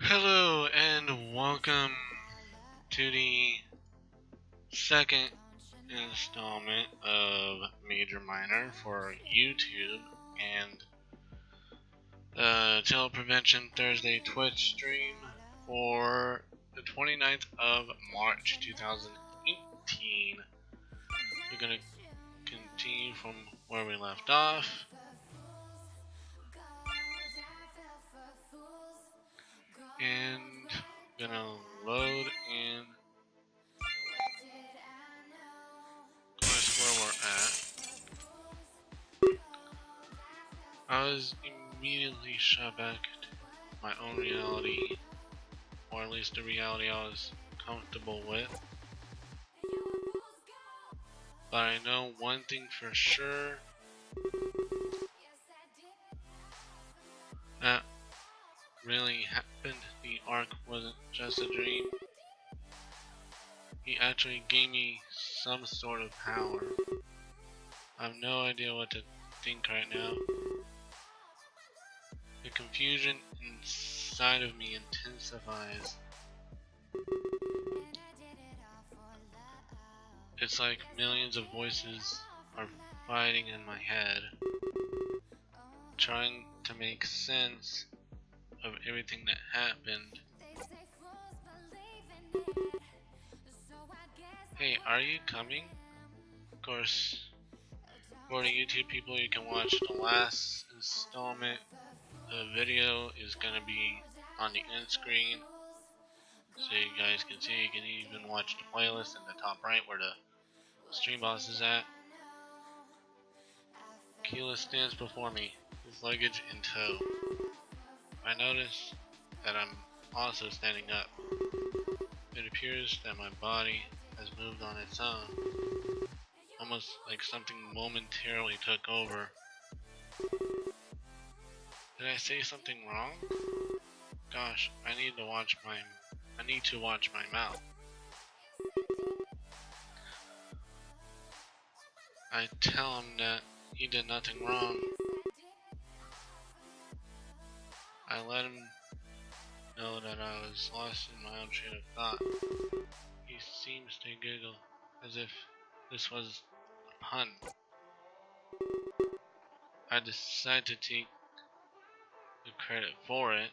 Hello and welcome to the second installment of Major Minor for YouTube and the Child Prevention Thursday Twitch stream for the 29th of March 2018. We're going to continue from where we left off. And gonna load in where we're at. I was immediately shot back to my own reality, or at least the reality I was comfortable with. But I know one thing for sure, that really happened. The arc wasn't just a dream. He actually gave me some sort of power. I have no idea what to think right now. The confusion inside of me intensifies. It's like millions of voices are fighting in my head, trying to make sense of everything that happened. Hey, are you coming? Of course, for the YouTube people, you can watch the last installment. The video is gonna be on the end screen, so you guys can see. You can even watch the playlist in the top right where the stream boss is at. Keyless stands before me, his luggage in tow. I notice that I'm also standing up. It appears that my body has moved on its own, almost like something momentarily took over. Did I say something wrong? Gosh, I need to watch my mouth. I tell him that he did nothing wrong. I let him know that I was lost in my own train of thought. He seems to giggle as if this was a pun. I decide to take the credit for it,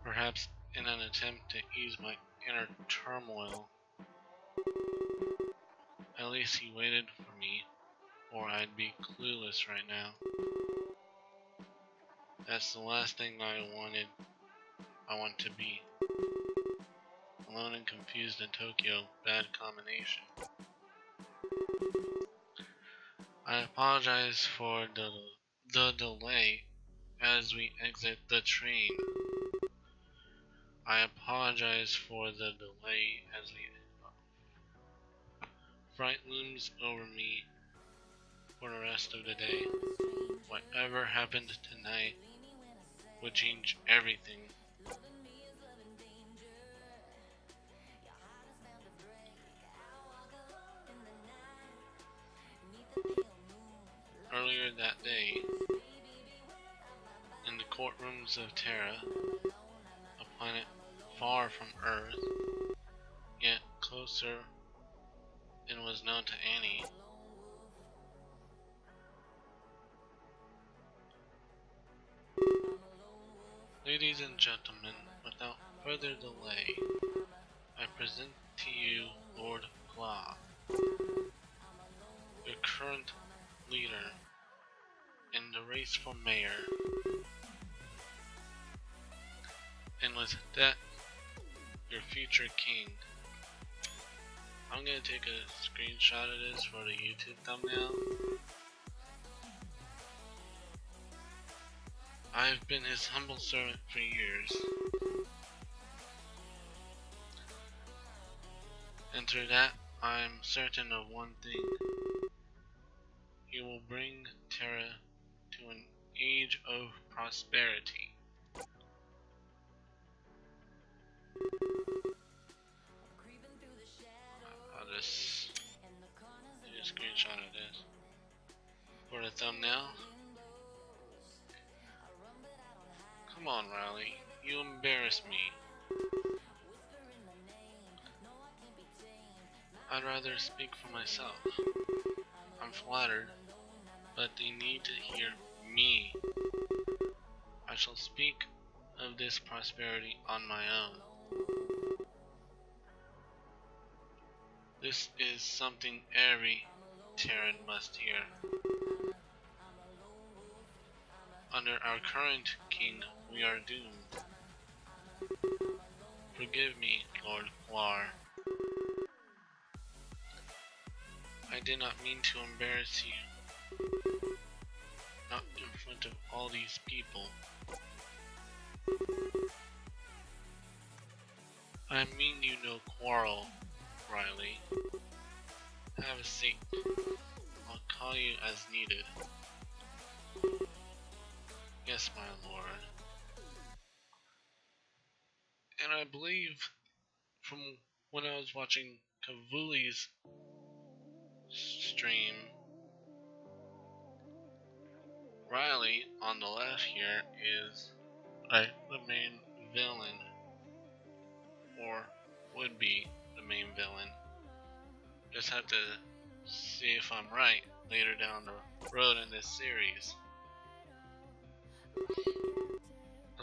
perhaps in an attempt to ease my inner turmoil. At least he waited for me, or I'd be clueless right now. That's the last thing I want to be. Alone and confused in Tokyo, bad combination. I apologize for the delay as we exit the train. I apologize for the delay as we... Fright looms over me for the rest of the day. Whatever happened tonight would change everything. Earlier that day, in the courtrooms of Terra, a planet far from Earth, yet closer than was known to Annie, ladies and gentlemen, without further delay, I present to you µouᵉW, your current leader in the race for mayor, and with that, your future king. I'm gonna take a screenshot of this for the YouTube thumbnail. I've been his humble servant for years, and through that, I'm certain of one thing. He will bring Terra to an age of prosperity. I'll just do a screenshot of this for the thumbnail. Come on, Riley. You embarrass me. I'd rather speak for myself. I'm flattered, but they need to hear me. I shall speak of this prosperity on my own. This is something every Terran must hear. Under our current king, we are doomed. Forgive me, Lord Lar. I did not mean to embarrass you. Not in front of all these people. I mean you no quarrel, Riley. Have a seat. I'll call you as needed. Yes, my lord. And I believe from when I was watching Kavuli's stream, Riley on the left here is the main villain, or would be the main villain. Just have to see if I'm right later down the road in this series.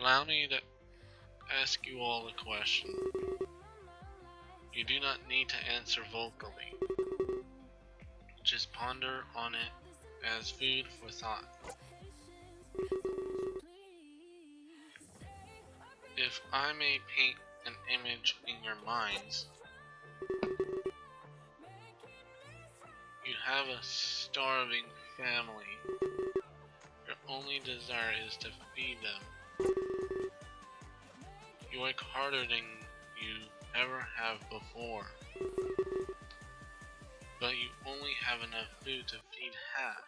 Allow me to ask you all a question. You do not need to answer vocally. Just ponder on it as food for thought. If I may paint an image in your minds, you have a starving family. Your only desire is to feed them. You work harder than you ever have before, but you only have enough food to feed half.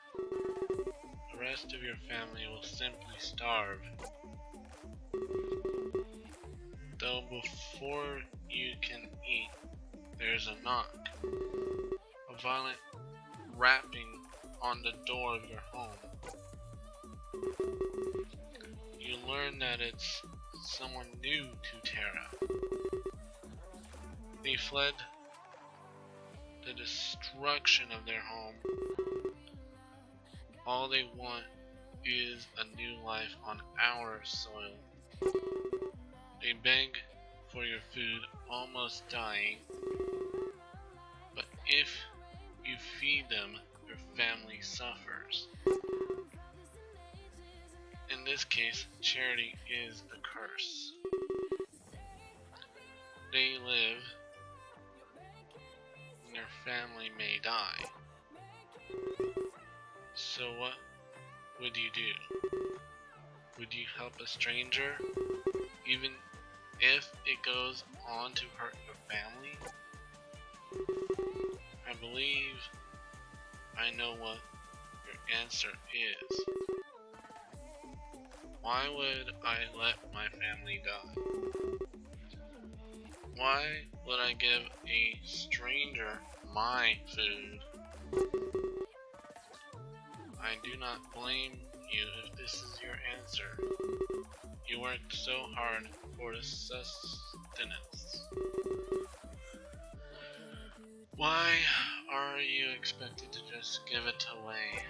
The rest of your family will simply starve. Though before you can eat, there's a knock, a violent rapping on the door of your home. You learn that it's someone new to Terra. They fled the destruction of their home. All they want is a new life on our soil. They beg for your food, almost dying. But if you feed them, your family suffers. In this case, charity is a curse. They live, and their family may die. So what would you do? Would you help a stranger, even if it goes on to hurt your family? I believe I know what your answer is. Why would I let my family die? Why would I give a stranger my food? I do not blame you if this is your answer. You worked so hard for the sustenance. Why are you expected to just give it away?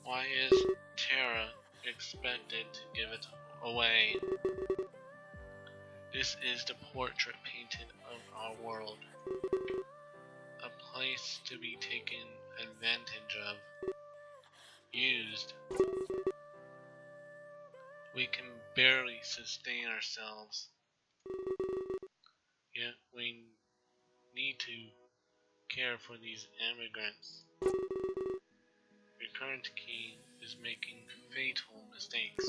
Why is Terra expected to give it away? This is the portrait painted of our world. A place to be taken advantage of, used. We can barely sustain ourselves, yet we need to care for these immigrants. Your current king is making fatal mistakes.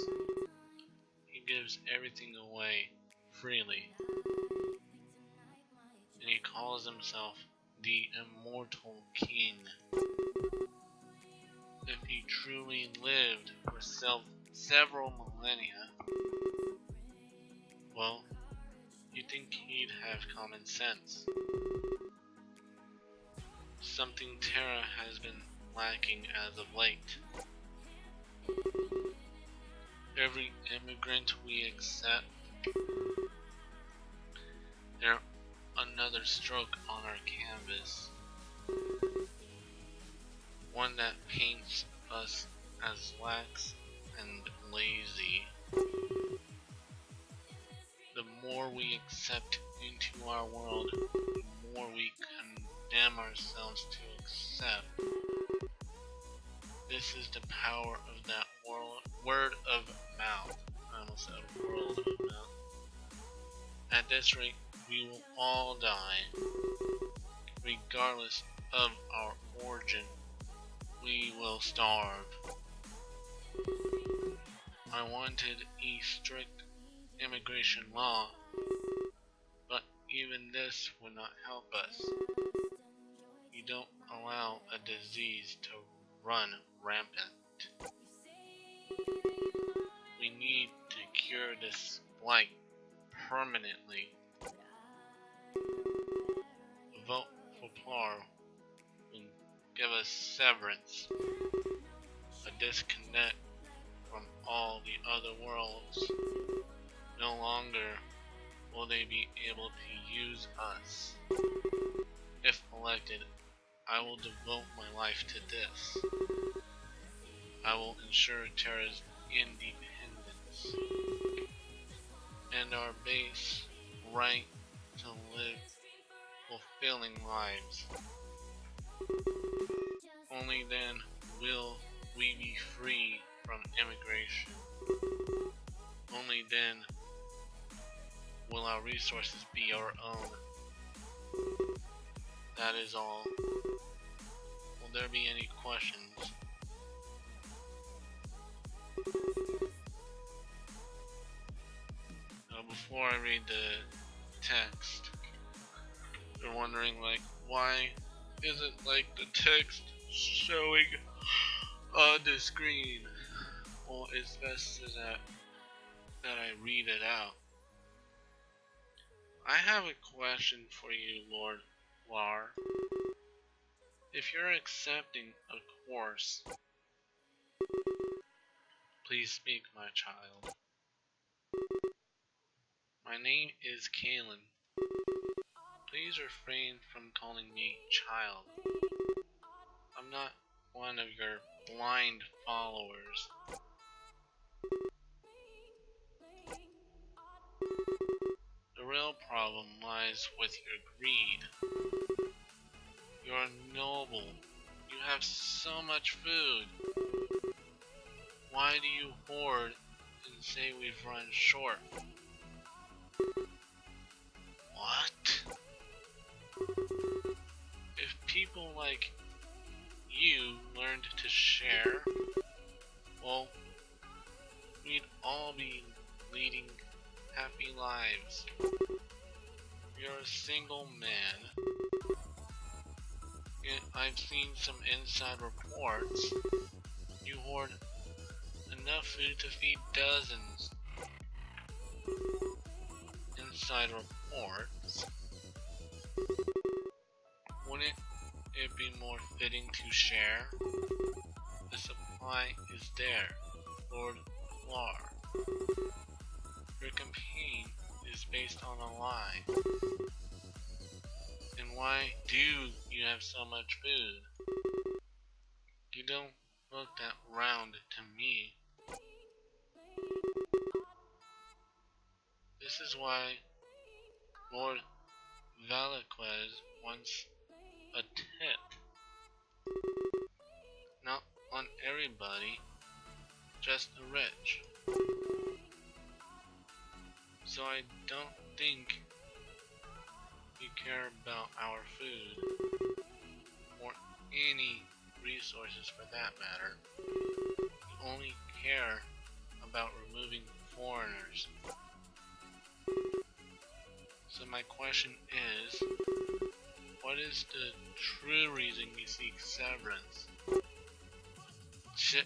He gives everything away freely, and he calls himself the immortal king. If he truly lived for several millennia, well, you'd think he'd have common sense. Something Terra has been lacking as of late. every immigrant we accept, they're another stroke on our canvas, one that paints us as lax and lazy. The more we accept into our world, the more we condemn ourselves to accept. This is the power of that word of mouth. I almost said world of mouth. At this rate, we will all die. Regardless of our origin, we will starve. I wanted a strict immigration law, but even this would not help us. You don't allow a disease to run rampant. We need to cure this blight permanently. Vote for Plar and give us severance, a disconnect from all the other worlds. No longer will they be able to use us. If elected, I will devote my life to this. I will ensure Terra's independence and our base right to live fulfilling lives. Only then will we be free from immigration. Only then will our resources be our own. That is all. Will there be any questions? Before I read the text, you're wondering like, why isn't like the text showing on the screen? Well, it's best that I read it out. I have a question for you, Lord Lar. If you're accepting a course, please speak, my child. My name is Kalen. Please refrain from calling me child. I'm not one of your blind followers. The real problem lies with your greed. You're noble. You have so much food. Why do you hoard and say we've run short? What? If people like you learned to share, well, we'd all be leading happy lives. You're a single man. And I've seen some inside reports. You hoard enough food to feed dozens. Inside reports. Wouldn't it be more fitting to share? The supply is there, Lord Lar. Your campaign is based on a lie. And why do you have so much food? You don't look that round to me. This is why Lord Valaquez wants a tip. Not on everybody, just the rich. So I don't think you care about our food, or any resources for that matter. You only care about removing foreigners. So my question is, what is the true reason you seek severance? Shit.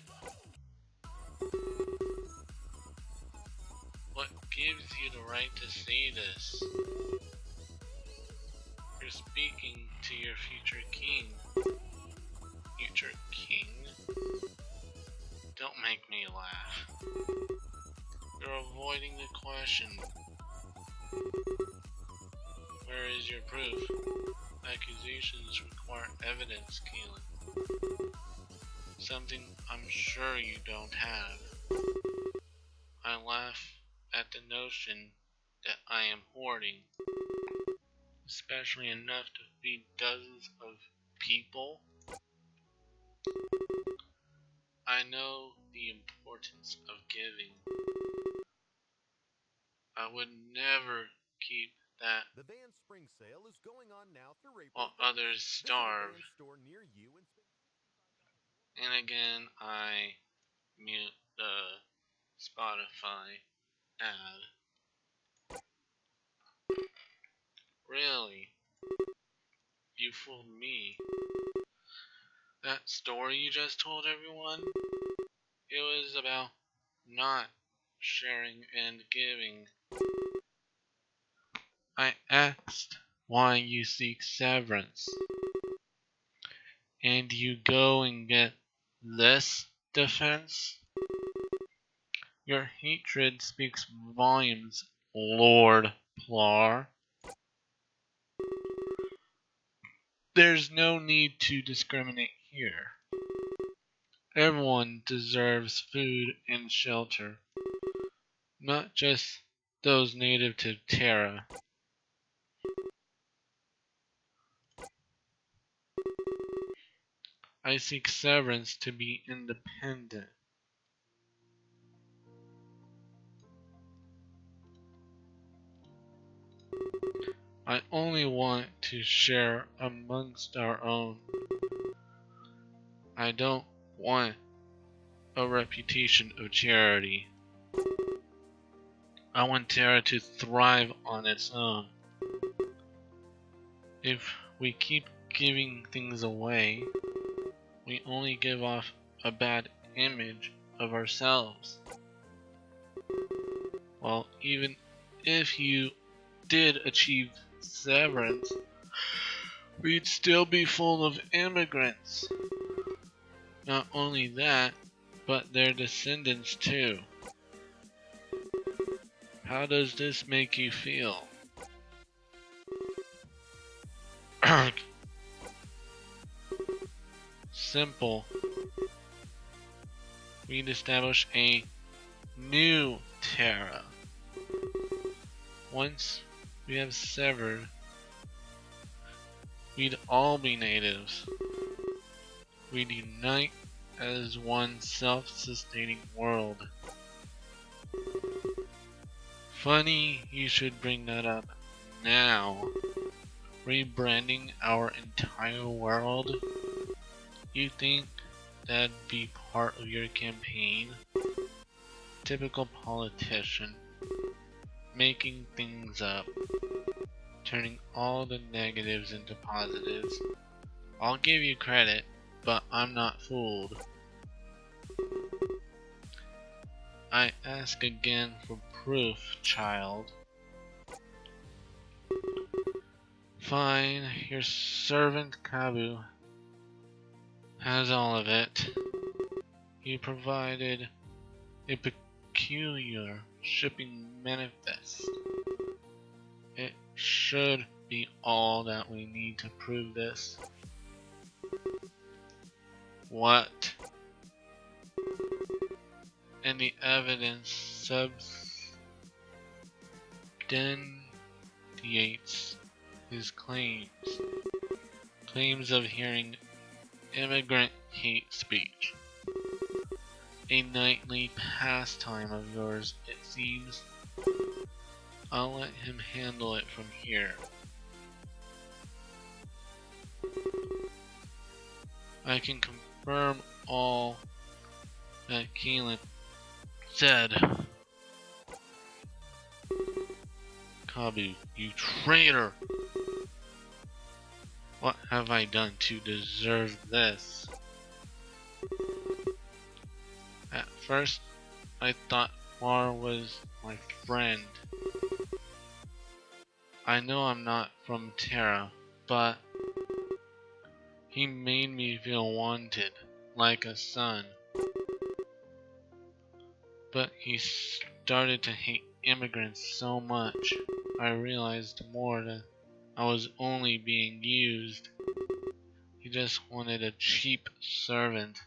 What gives you the right to say this? You're speaking to your future king. Future king? Don't make me laugh. You're avoiding the question. Where is your proof? Accusations require evidence, Keelan. Something I'm sure you don't have. I laugh at the notion that I am hoarding, especially enough to feed dozens of people. I know the importance of giving. I would never keep that The Van Spring Sale is going on now through April while 1st. others Visit a starve. Van store near you and spend And again, I mute the Spotify ad. Really? You fooled me. That story you just told everyone? It was about not sharing and giving. I asked why you seek severance, and you go and get this defense? Your hatred speaks volumes, Lord Plar. There's no need to discriminate here. Everyone deserves food and shelter, not just those native to Terra. I seek severance to be independent. I only want to share amongst our own. I don't want a reputation of charity. I want Terra to thrive on its own. If we keep giving things away, we only give off a bad image of ourselves. Well, even if you did achieve severance, we'd still be full of immigrants. Not only that, but their descendants too. How does this make you feel? Simple. We'd establish a new Terra. Once we have severed, we'd all be natives. We'd unite as one self-sustaining world. Funny you should bring that up now. Rebranding our entire world? You think that'd be part of your campaign? Typical politician. Making things up. Turning all the negatives into positives. I'll give you credit, but I'm not fooled. I ask again for proof, child. Fine, your servant Kabu has all of it. He provided a peculiar shipping manifest. It should be all that we need to prove this. What? And the evidence substantiates his claims. Claims of hearing immigrant hate speech. A nightly pastime of yours, it seems. I'll let him handle it from here. I can confirm all that Keelan said. Kabu, you traitor! What have I done to deserve this? At first, I thought Mar was my friend. I know I'm not from Terra, but he made me feel wanted, like a son. But he started to hate immigrants so much, I realized more that I was only being used. He just wanted a cheap servant.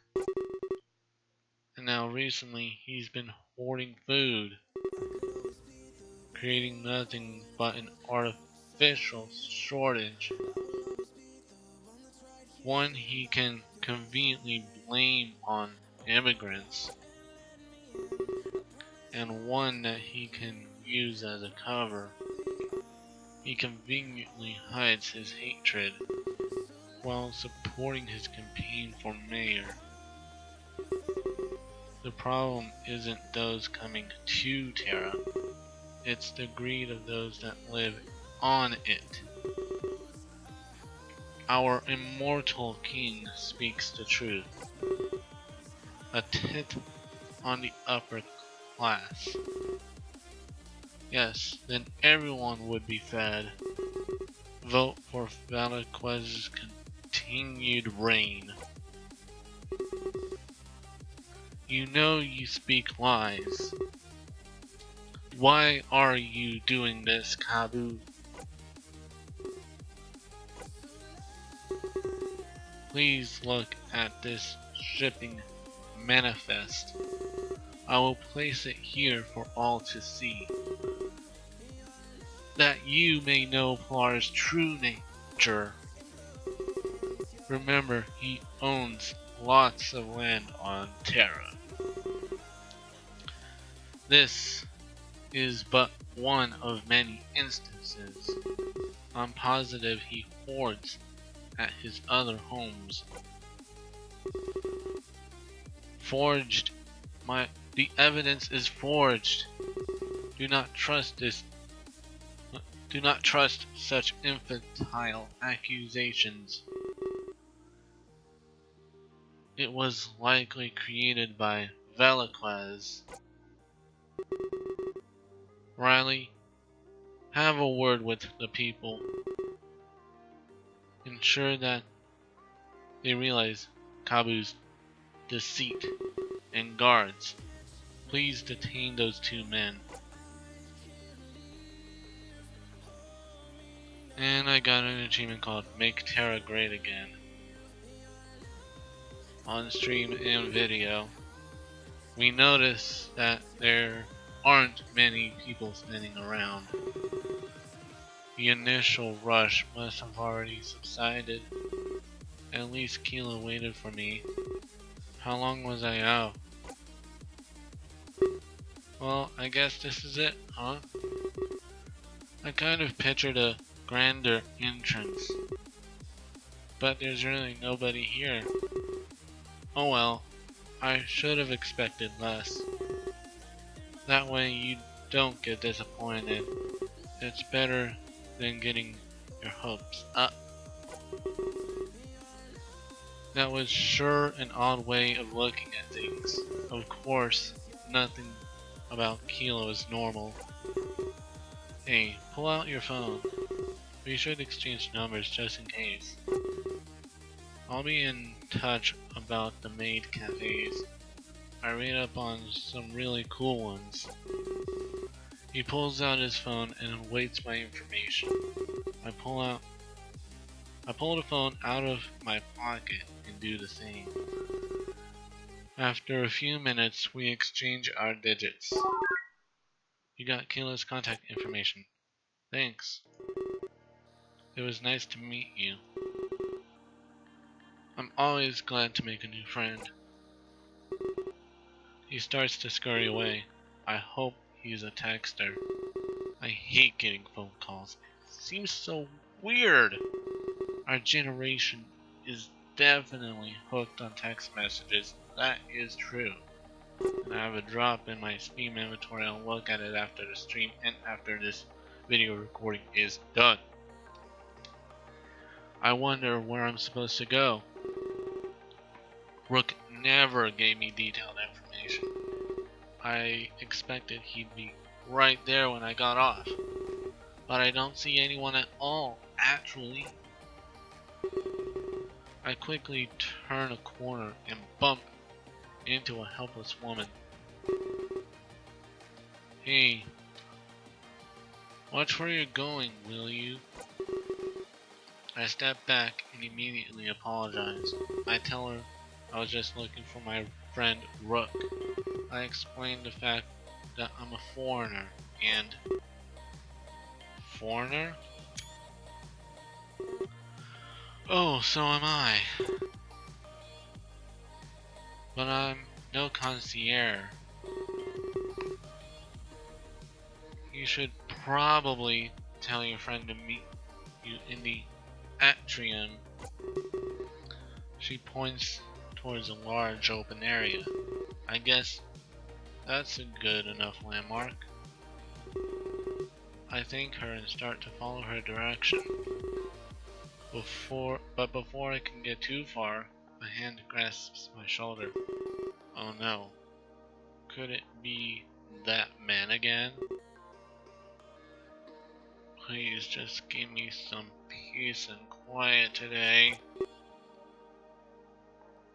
And now recently he's been hoarding food, creating nothing but an artificial shortage. One he can conveniently blame on immigrants, and one that he can use as a cover. He conveniently hides his hatred while supporting his campaign for mayor. The problem isn't those coming to Terra, it's the greed of those that live on it. Our immortal king speaks the truth. A tit on the upper class. Yes, then everyone would be fed. Vote for Velasquez's continued reign. You know you speak lies. Why are you doing this, Kabu? Please look at this shipping manifest. I will place it here for all to see, that you may know Pilar's true nature. Remember, he owns lots of land on Terra. This is but one of many instances. I'm positive he hoards at his other homes. Forged. The evidence is forged. Do not trust such infantile accusations. It was likely created by Velasquez. Riley, have a word with the people. Ensure that they realize Kabu's deceit, and guards, please detain those two men. And I got an achievement called Make Terra Great Again. On stream and video, we notice that there aren't many people standing around. The initial rush must have already subsided. At least Kilo waited for me. How long was I out? Well, I guess this is it, huh? I kind of pictured a grander entrance, but there's really nobody here. Oh well, I should have expected less. That way you don't get disappointed. It's better than getting your hopes up. That was sure an odd way of looking at things. Of course, nothing about Kilo is normal. Hey, pull out your phone. We should exchange numbers just in case. I'll be in touch about the maid cafes. I read up on some really cool ones. He pulls out his phone and awaits my information. I pull the phone out of my pocket and do the same. After a few minutes, we exchange our digits. You got Kilo's contact information. Thanks. It was nice to meet you. I'm always glad to make a new friend. He starts to scurry away. I hope he's a texter. I hate getting phone calls. It seems so weird. Our generation is definitely hooked on text messages. That is true. And I have a drop in my Steam inventory. I'll look at it after the stream and after this video recording is done. I wonder where I'm supposed to go. Rook never gave me detailed information. I expected he'd be right there when I got off. But I don't see anyone at all, actually. I quickly turn a corner and bump into a helpless woman. Hey, watch where you're going, will you? I step back and immediately apologize. I tell her I was just looking for my friend Rook. I explain the fact that I'm a foreigner and... Foreigner? Oh, so am I. But I'm no concierge. You should probably tell your friend to meet you in the atrium. She points towards a large open area. I guess that's a good enough landmark. I thank her and start to follow her direction. Before I can get too far, a hand grasps my shoulder. Oh no. Could it be that man again? Please just give me some peace and quiet today.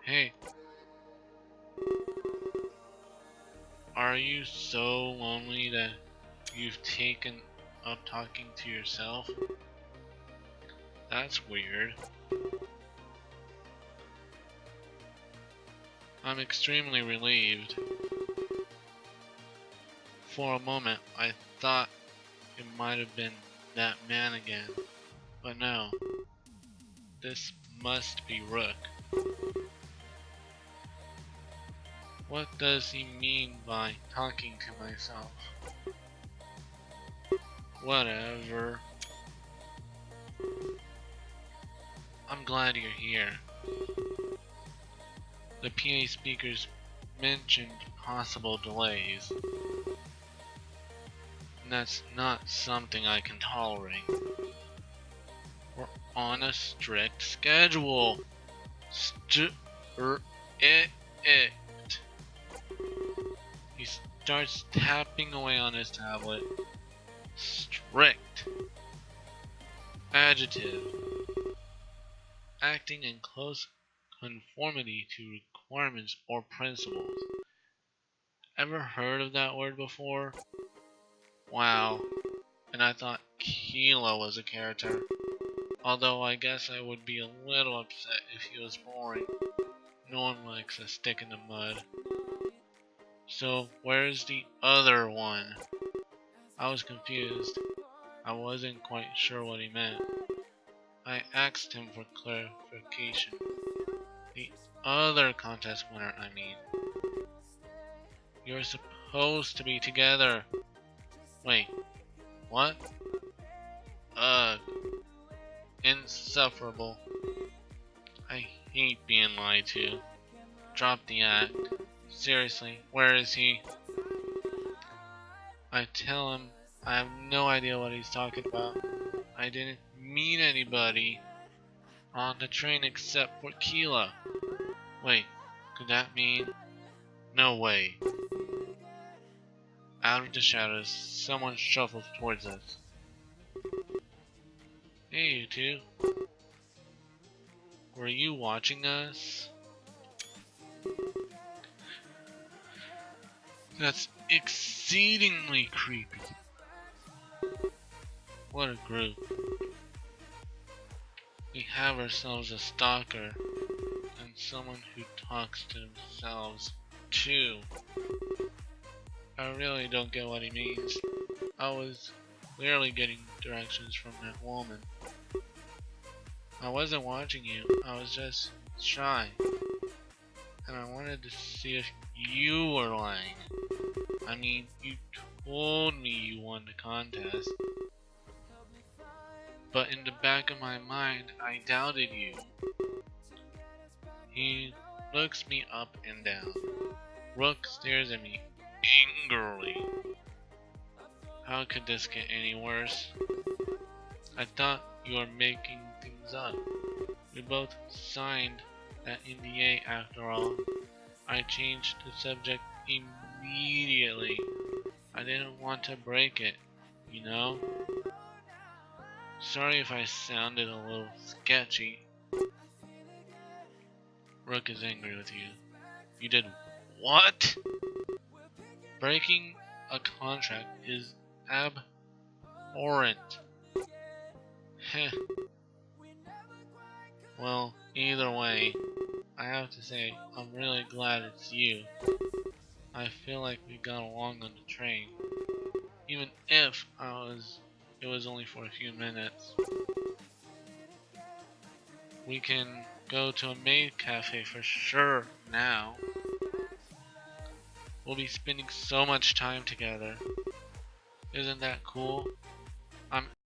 Hey. Are you so lonely that you've taken up talking to yourself? That's weird. I'm extremely relieved. For a moment, I thought it might have been that man again, but no. This must be Rook. What does he mean by talking to myself? Whatever. I'm glad you're here. The PA speakers mentioned possible delays. And that's not something I can tolerate. We're on a strict schedule. He starts tapping away on his tablet. Strict. Adjective. Acting in close conformity to requirements or principles. Ever heard of that word before? Wow. And I thought Kilo was a character. Although I guess I would be a little upset if he was boring. No one likes a stick in the mud. So where's the other one? I was confused. I wasn't quite sure what he meant. I asked him for clarification. The other contest winner, I mean. You're supposed to be together. Wait, what? Ugh. Insufferable. I hate being lied to. Drop the act. Seriously, where is he? I tell him I have no idea what he's talking about. I didn't meet anybody on the train except for Keela. Wait, could that mean? No way. Out of the shadows, someone shuffles towards us. Hey, you two. Were you watching us? That's exceedingly creepy. What a group. We have ourselves a stalker, and someone who talks to themselves, too. I really don't get what he means. I was clearly getting directions from that woman. I wasn't watching you, I was just shy. And I wanted to see if you were lying. I mean, you told me you won the contest. But in the back of my mind, I doubted you. He looks me up and down. Rook stares at me angrily. How could this get any worse? I thought you were making things up. We both signed that NDA after all. I changed the subject immediately. I didn't want to break it, you know? Sorry if I sounded a little sketchy. Rook is angry with you. You did what? Breaking a contract is abhorrent. Heh. Well, either way, I have to say, I'm really glad it's you. I feel like we got along on the train. Even if it was only for a few minutes. We can go to a maid cafe for sure now. We'll be spending so much time together. Isn't that cool?